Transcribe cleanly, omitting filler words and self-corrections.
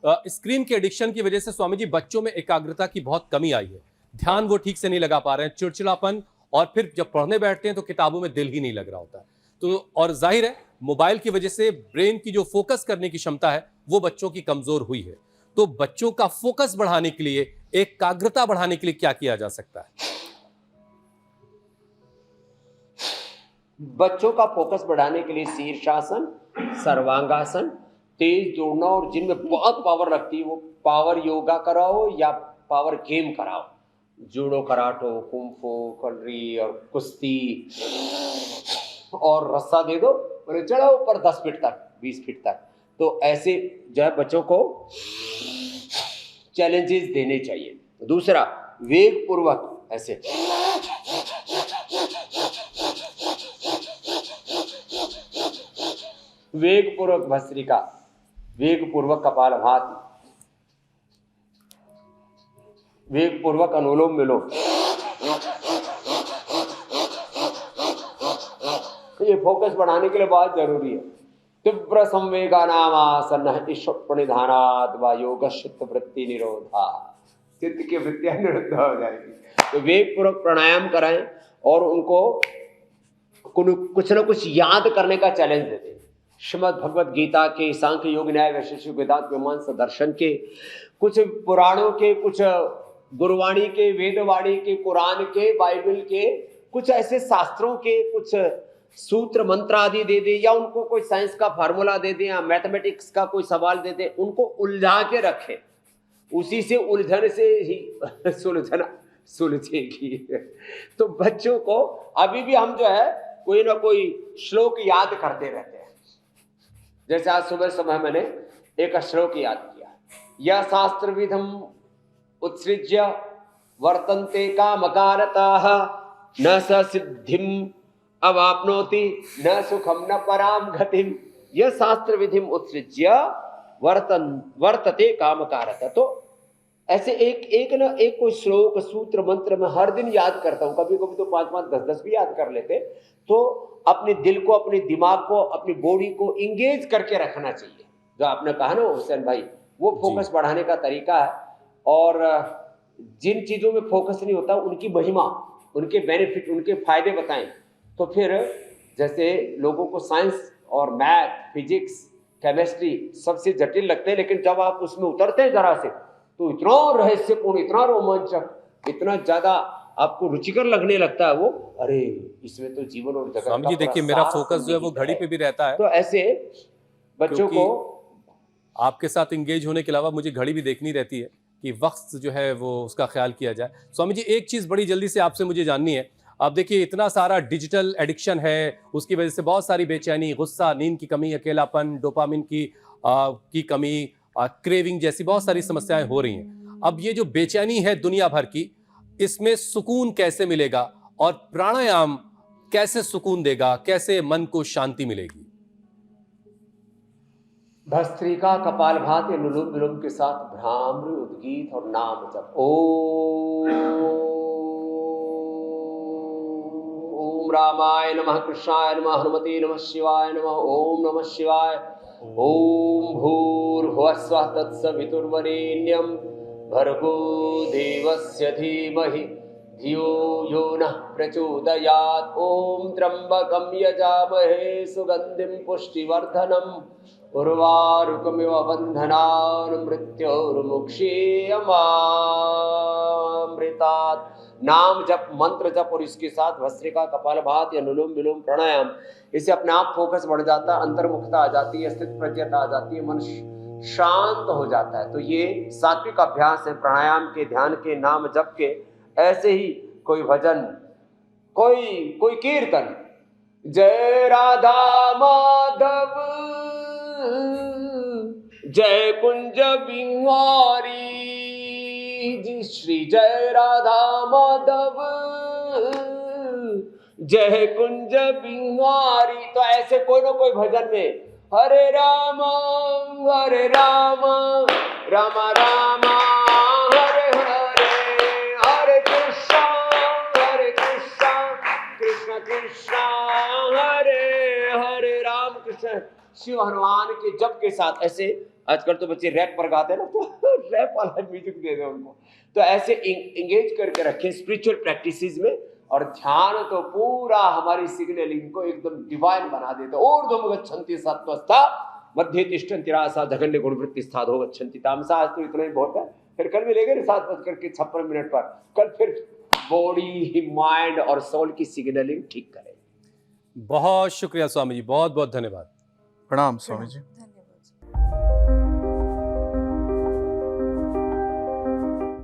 Screen के addiction की वजह से स्वामी जी बच्चों में एकाग्रता की बहुत कमी आई है, ध्यान वो ठीक से नहीं लगा पा रहे हैं, चिड़चिड़ापन, और फिर जब पढ़ने बैठते हैं तो किताबों में दिल ही नहीं लग रहा होता है। तो और जाहिर है मोबाइल की वजह से ब्रेन की जो फोकस करने की क्षमता है वो बच्चों की कमजोर हुई है। तो बच्चों का फोकस बढ़ाने के लिए, एकाग्रता बढ़ाने के लिए क्या किया जा सकता है? बच्चों का फोकस बढ़ाने के लिए शीर्षासन, सर्वांगासन, तेज दौड़ना, और जिनमें बहुत पावर लगती है वो पावर योगा कराओ या पावर गेम कराओ, जूडो, कराटो, कुंफू, कलरी और कुश्ती, और रस्सा दे दो, बोले चढ़ो ऊपर 10 फीट तक, 20 फीट तक। तो ऐसे जो है बच्चों को चैलेंजेस देने चाहिए। दूसरा, वेग पूर्वक ऐसे वेग पूर्वक भस्त्रिका, वेग पूर्वक कपालभाति, वेग पूर्वक अनुलोम विलोम, ये फोकस बढ़ाने के लिए बहुत जरूरी है। तीव्र संवेगा नामासन ईश्वर प्रणिधानात् व योग चित्त वृत्ति निरोधा, चित्त की वृत्तियां निरुद्ध हो जाएगी। तो वेग पूर्वक प्राणायाम कराएं और उनको कुछ न कुछ याद करने का चैलेंज देते हैं। श्रीमद् भगवद गीता के, सांख्य योग न्याय वैशेषिक वेदांत मीमांसा दर्शन के, कुछ पुराणों के, कुछ गुरुवाणी के, वेदवाणी के, कुरान के, बाइबल के, कुछ ऐसे शास्त्रों के कुछ सूत्र मंत्र आदि दे दे, या उनको कोई साइंस का फार्मूला दे दे, या मैथमेटिक्स का कोई सवाल दे दे, उनको उलझा के रखे, उसी से उलझन से ही सुलझन सुलझेगी। तो बच्चों को अभी भी हम जो है कोई ना कोई श्लोक याद करते रहते हैं। जैसे आज सुबह समय मैंने एक श्लोक याद किया, यह शास्त्र विधम उत्सृज्य वर्तन्ते कामकारतः न स सिद्धिम अवाप्नोति न सुखम न पराम गतिम, यह शास्त्र विधिम उत्सृज्य वर्तते कामकारतः। तो ऐसे एक कोई श्लोक सूत्र मंत्र मैं हर दिन याद करता हूँ, कभी कभी तो 5-5 10-10 भी याद कर लेते। तो अपने दिल को, अपने दिमाग को, अपनी बॉडी को इंगेज करके रखना चाहिए। जो आपने कहा ना हुसैन भाई, वो फोकस बढ़ाने का तरीका है। और जिन चीजों में फोकस नहीं होता उनकी महिमा, उनके बेनिफिट, उनके फायदे बताएं। तो फिर जैसे लोगों को साइंस और मैथ, फिजिक्स, केमिस्ट्री सबसे जटिल लगते हैं, लेकिन जब आप उसमें उतरते हैं जरा से तो इतना रहस्यपूर्ण, इतना रोमांचक, इतना ज्यादा आपको रुचिकर लगने लगता है वो, अरे इसमें तो जीवन और जगत का। स्वामी जी देखिए, मेरा फोकस जो है वो घड़ी पे भी रहता है। तो ऐसे बच्चों को आपके साथ इंगेज होने के अलावा मुझे घड़ी भी देखनी रहती है कि वक्त जो है वो उसका ख्याल किया जाए। स्वामी जी एक चीज बड़ी जल्दी से आपसे मुझे जाननी है। अब देखिए इतना सारा डिजिटल एडिक्शन है, उसकी वजह से बहुत सारी बेचैनी, गुस्सा, नींद की कमी, अकेलापन, डोपामिन की कमी, क्रेविंग जैसी बहुत सारी समस्याएं हो रही हैं। अब ये जो बेचैनी है दुनिया भर की, इसमें सुकून कैसे मिलेगा और प्राणायाम कैसे सुकून देगा, कैसे मन को शांति मिलेगी? भस्त्रिका, कपालभाति, अनुलोम विलोम के साथ भ्रामरी, उद्गीत और नाम जप। ओम रामाय नमः, कृष्णाय नमः, हनुमते नमः, शिवाय नमः। ओम नमः शिवाय। ओम भूर्भुवः स्वः तत्सवितुर्वरेण्यं भर्गो देवस्य धीमहि धियो यो नः प्रचोदयात्। ओम त्र्यंबकं यजामहे सुगंधिं पुष्टिवर्धनम् उर्वारुकमिव बन्धनान् मृत्योर्मुक्षीयमामृतात्। नाम जप, मंत्र जप और इसके साथ भस्त्रिका, कपालभाति, अनुलोम विलोम, प्राणायाम, इससे अपने आप फोकस बढ़ जाता है, अंतर्मुखता आ जाती है, स्थित प्रज्ञता आ जाती है, मन शांत हो जाता है। तो ये सात्विक अभ्यास है प्राणायाम के, ध्यान के, नाम जप के। ऐसे ही कोई भजन, कोई कीर्तन, जय राधा माधव जय कुंज बिहारी जी, श्री जय राधा माधव जय कुंज बिहारी। तो ऐसे कोई ना कोई भजन में हरे राम राम राम हरे हरे, हरे कृष्ण कृष्ण कृष्ण हरे हरे, राम कृष्ण शिव हनुमान के जप के साथ ऐसे आजकल तो बच्चे रैप पर गाते हैं ना, तो रैप वाला म्यूजिक दे दो उनको। तो ऐसे इंगेज करके रखें स्पिरिचुअल प्रैक्टिसेस में, और ध्यान तो पूरा हमारी सिग्नलिंग को एकदम डिवाइन बना देता है। ऊर्ध्वम गच्छन्ति सत्वस्था मध्य तिष्ठन्ति रासा जघन्य गुणवृत्ति स्थादो गच्छन्ति तामसा। आज तो इतना ही बहुत है, फिर कल मिलेंगे 7:56 पर। कल फिर बॉडी माइंड और सोल की सिग्नलिंग ठीक करें। बहुत शुक्रिया स्वामी जी, बहुत बहुत धन्यवाद। प्रणाम स्वामी जी।